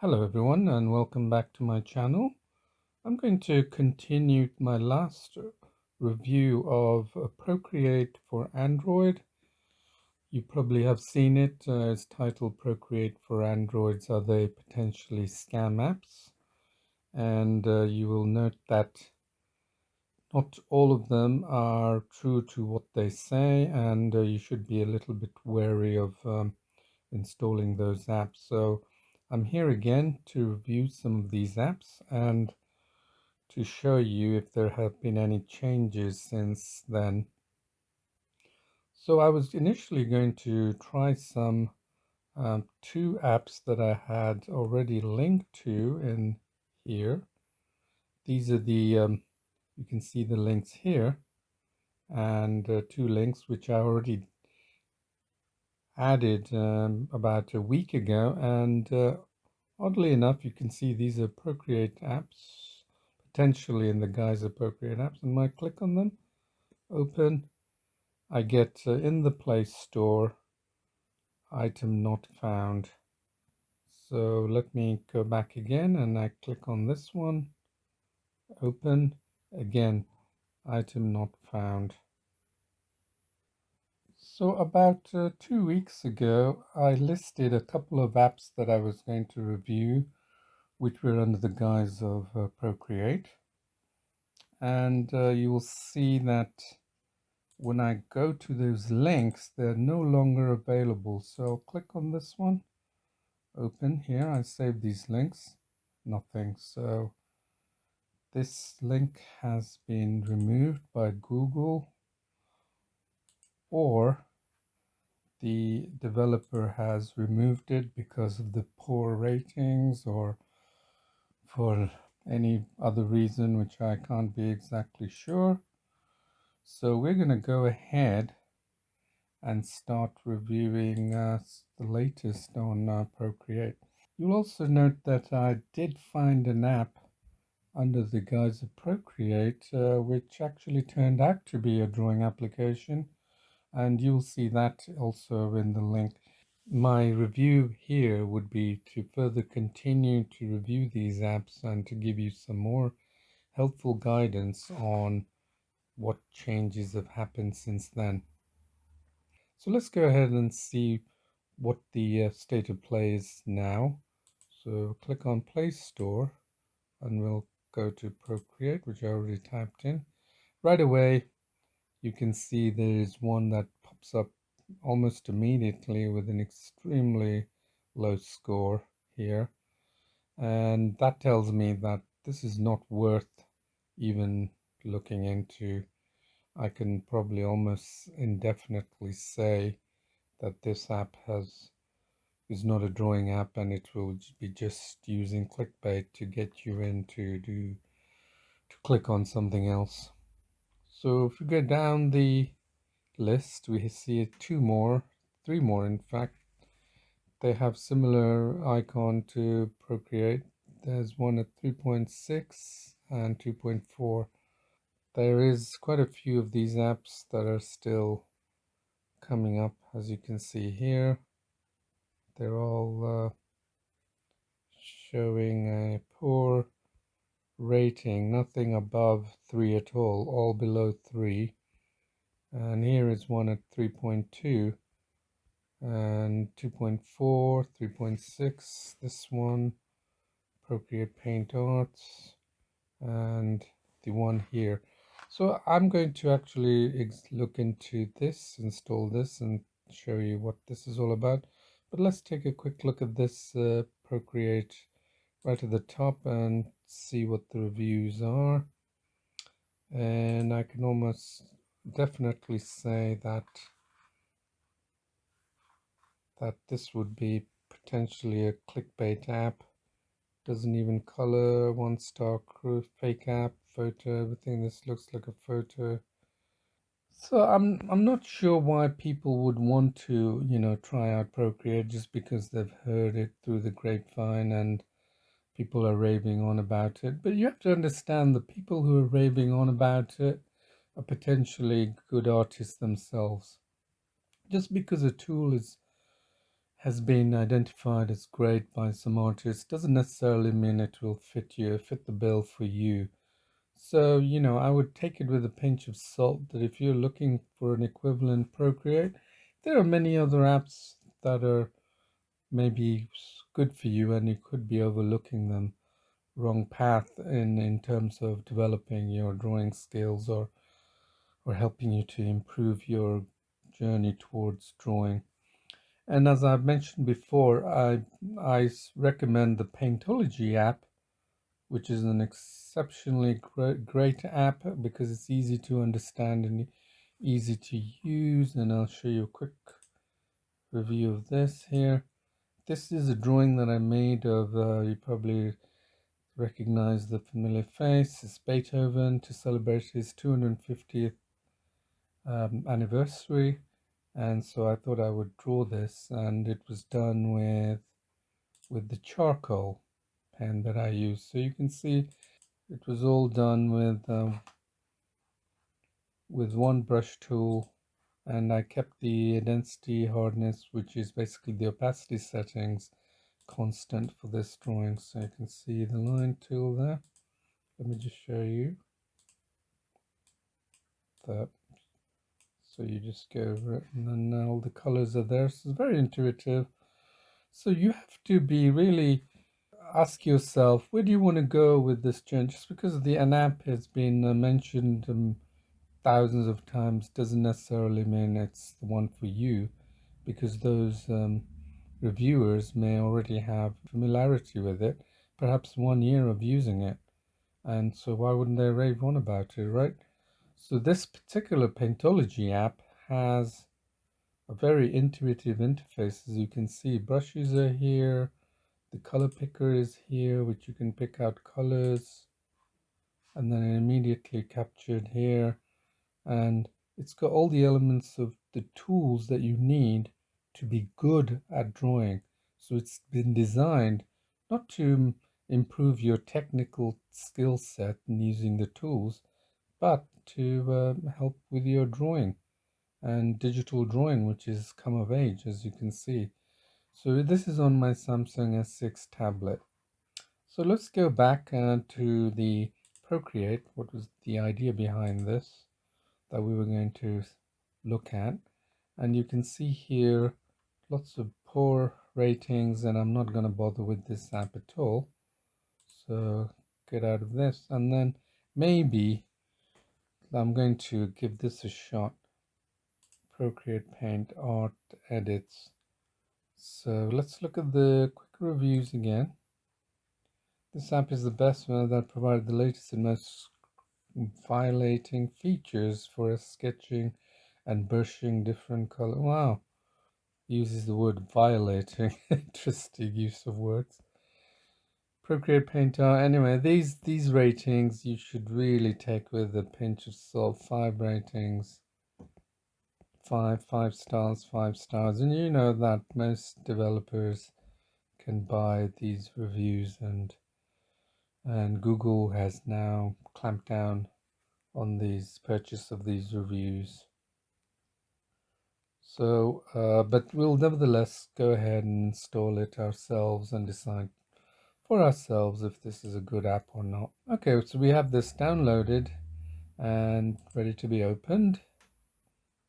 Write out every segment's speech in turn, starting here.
Hello everyone and welcome back to my channel. I'm going to continue my last review of Procreate for Android. You probably have seen it. It's titled Procreate for Androids, Are They Potentially Scam Apps? And you will note that not all of them are true to what they say, and you should be a little bit wary of installing those apps. So I'm here again to review some of these apps and to show you if there have been any changes since then. So I was initially going to try some two apps that I had already linked to in here. These are you can see the links here, and two links which I already added about a week ago, and oddly enough you can see these are Procreate apps, potentially in the guise of Procreate apps, and when I click on them, open, I get in the Play Store, item not found. So let me go back again and I click on this one, open, again, item not found. So about 2 weeks ago, I listed a couple of apps that I was going to review, which were under the guise of Procreate. And you will see that when I go to those links, they're no longer available. So I'll click on this one, open here, I save these links, nothing. So this link has been removed by Google, or the developer has removed it because of the poor ratings or for any other reason which I can't be exactly sure. So we're going to go ahead and start reviewing the latest on Procreate. You'll also note that I did find an app under the guise of Procreate, which actually turned out to be a drawing application, and you'll see that also in the link. My review here would be to further continue to review these apps and to give you some more helpful guidance on what changes have happened since then. So let's go ahead and see what the state of play is now. So click on Play Store and we'll go to Procreate, which I already typed in. Right away, you can see there is one that pops up almost immediately with an extremely low score here. And that tells me that this is not worth even looking into. I can probably almost indefinitely say that this app is not a drawing app, and it will be just using clickbait to get you in to click on something else. So if we go down the list, we see three more in fact. They have similar icon to Procreate. There's one at 3.6 and 2.4. There is quite a few of these apps that are still coming up, as you can see here. They're all showing a poor rating, nothing above 3 at all below 3. And here is one at 3.2 and 2.4, 3.6, this one, Procreate Paint Arts, and the one here. So I'm going to actually look into this, install this, and show you what this is all about. But let's take a quick look at this Procreate right at the top and see what the reviews are. And I can almost definitely say that this would be potentially a clickbait app. Doesn't even color, 1-star crew, fake app, photo, everything. This looks like a photo. So I'm not sure why people would want to, try out Procreate just because they've heard it through the grapevine and people are raving on about it. But you have to understand the people who are raving on about it are potentially good artists themselves. Just because a tool has been identified as great by some artists doesn't necessarily mean it will fit the bill for you. So, I would take it with a pinch of salt that if you're looking for an equivalent Procreate, there are many other apps that are maybe good for you, and you could be overlooking them. Wrong path in terms of developing your drawing skills, or helping you to improve your journey towards drawing. And as I've mentioned before, I recommend the Paintology app, which is an exceptionally great app because it's easy to understand and easy to use. And I'll show you a quick review of this here. This is a drawing that I made of, you probably recognize the familiar face. It's Beethoven to celebrate his 250th anniversary. And so I thought I would draw this, and it was done with the charcoal pen that I use. So you can see it was all done with one brush tool, and I kept the density, hardness, which is basically the opacity settings, constant for this drawing. So you can see the line tool there. Let me just show you that. So you just go over it, and then now all the colors are there. So it's very intuitive. So you have to be really ask yourself, where do you want to go with this journey? Just because the ANAP has been mentioned thousands of times doesn't necessarily mean it's the one for you, because those reviewers may already have familiarity with it, perhaps 1 year of using it. And so why wouldn't they rave on about it, right? So this particular Paintology app has a very intuitive interface. As you can see, brushes are here, the color picker is here, which you can pick out colors, and then immediately captured here. And it's got all the elements of the tools that you need to be good at drawing. So it's been designed not to improve your technical skill set in using the tools, but to help with your drawing and digital drawing, which has come of age, as you can see. So this is on my Samsung S6 tablet. So let's go back to the Procreate. What was the idea behind this that we were going to look at? And you can see here lots of poor ratings, and I'm not going to bother with this app at all. So get out of this, and then maybe I'm going to give this a shot. Procreate Paint Art Edits. So let's look at the quick reviews again. This app is the best one that provides the latest and most violating features for sketching and brushing different color. Wow, uses the word violating. Interesting use of words. Procreate Paint Art. Anyway, these ratings you should really take with a pinch of salt. 5 ratings. Five stars, 5 stars. And you know that most developers can buy these reviews, and Google has now clamped down on these purchase of these reviews. So, but we'll nevertheless go ahead and install it ourselves and decide for ourselves if this is a good app or not. Okay, so we have this downloaded and ready to be opened.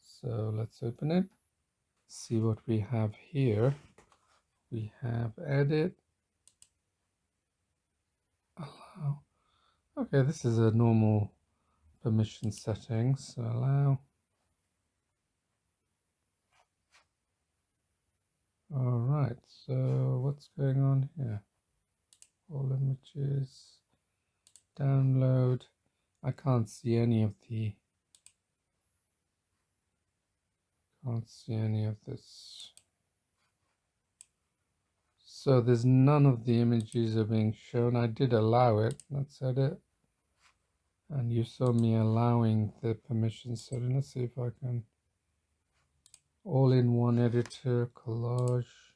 So let's open it. See what we have here. We have edit, allow. Okay, this is a normal permission settings. So allow. All right, so what's going on here? All images, download. I can't see any of this. So there's none of the images are being shown. I did allow it. Let's edit. And you saw me allowing the permission setting. Let's see if I can. All-in-one editor, collage,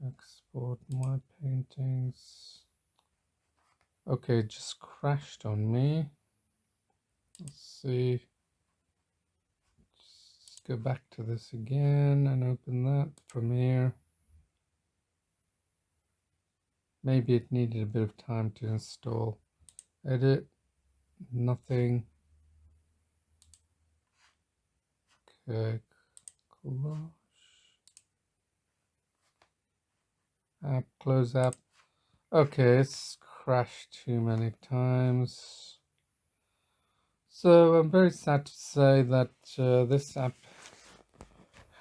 export my paintings. Okay, it just crashed on me. Let's see. go back to this again and open that from here. Maybe it needed a bit of time to install. Edit, nothing. Okay, collage. App, close app. Okay, it's crashed too many times. So I'm very sad to say that this app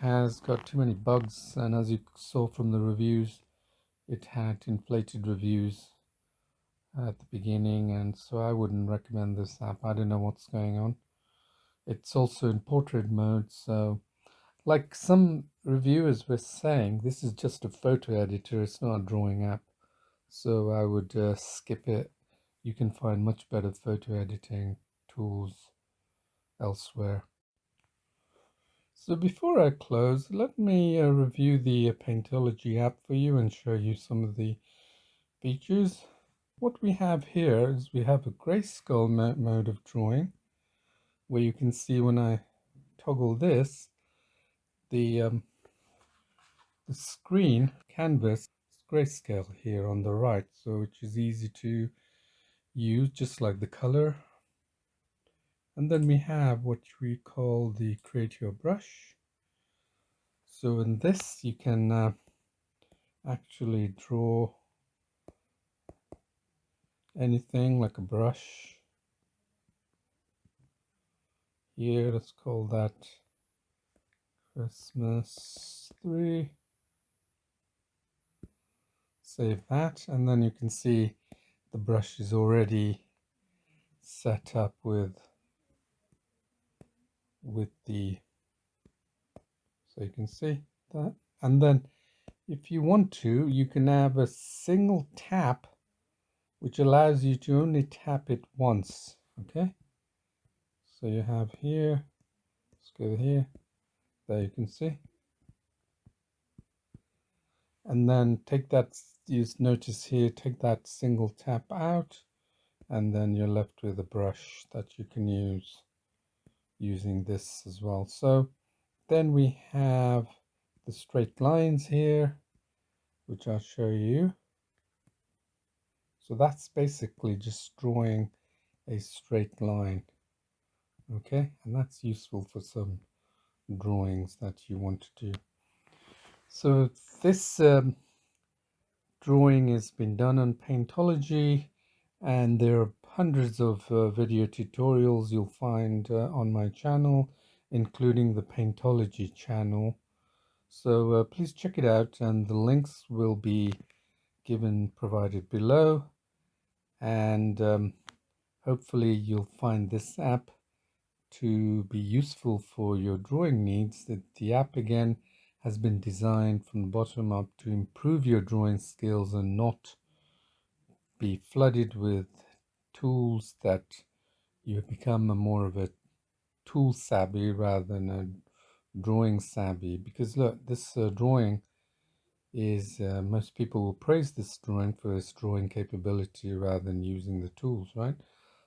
has got too many bugs, and as you saw from the reviews, it had inflated reviews at the beginning, and so I wouldn't recommend this app. I don't know what's going on. It's also in portrait mode, so like some reviewers were saying, this is just a photo editor, it's not a drawing app. So I would skip it. You can find much better photo editing tools elsewhere. So before I close, let me review the Paintology app for you and show you some of the features. What we have here is we have a grayscale mode of drawing, where you can see when I toggle this, the screen canvas is grayscale here on the right, so which is easy to use, just like the color. And then we have what we call the create your brush. So in this you can actually draw anything like a brush. Here, let's call that Christmas 3. Save that, and then you can see the brush is already set up with the, so you can see that. And then if you want to, you can have a single tap which allows you to only tap it once. Okay, so you have here, let's go here, there you can see, and then take that, you notice here, take that single tap out, and then you're left with a brush that you can use using this as well. So then we have the straight lines here, which I'll show you. So that's basically just drawing a straight line. Okay, and that's useful for some drawings that you want to do. So this drawing has been done on Paintology, and there are hundreds of video tutorials you'll find on my channel, including the Paintology channel. So please check it out, and the links will be provided below, and hopefully you'll find this app to be useful for your drawing needs. That the app again has been designed from the bottom up to improve your drawing skills and not be flooded with tools that you become more of a tool savvy rather than a drawing savvy. Because look, this drawing is most people will praise this drawing for its drawing capability rather than using the tools, right?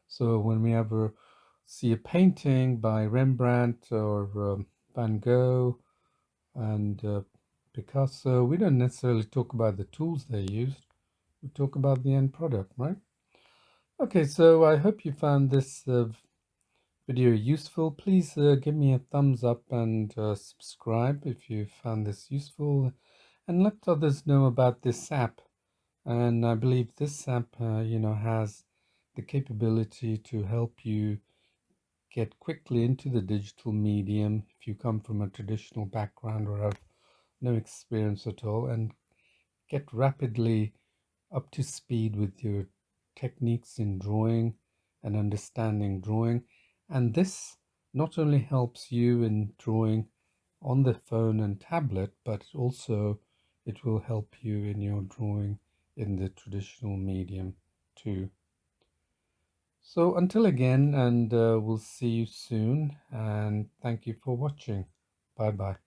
So when we ever see a painting by Rembrandt or Van Gogh and Picasso, we don't necessarily talk about the tools they used. We talk about the end product, right? Okay, so I hope you found this video useful. Please give me a thumbs up and subscribe if you found this useful, and let others know about this app. And I believe this app, has the capability to help you get quickly into the digital medium if you come from a traditional background or have no experience at all, and get rapidly up to speed with your techniques in drawing and understanding drawing. And this not only helps you in drawing on the phone and tablet, but also it will help you in your drawing in the traditional medium too. So until again, and we'll see you soon, and thank you for watching. Bye bye.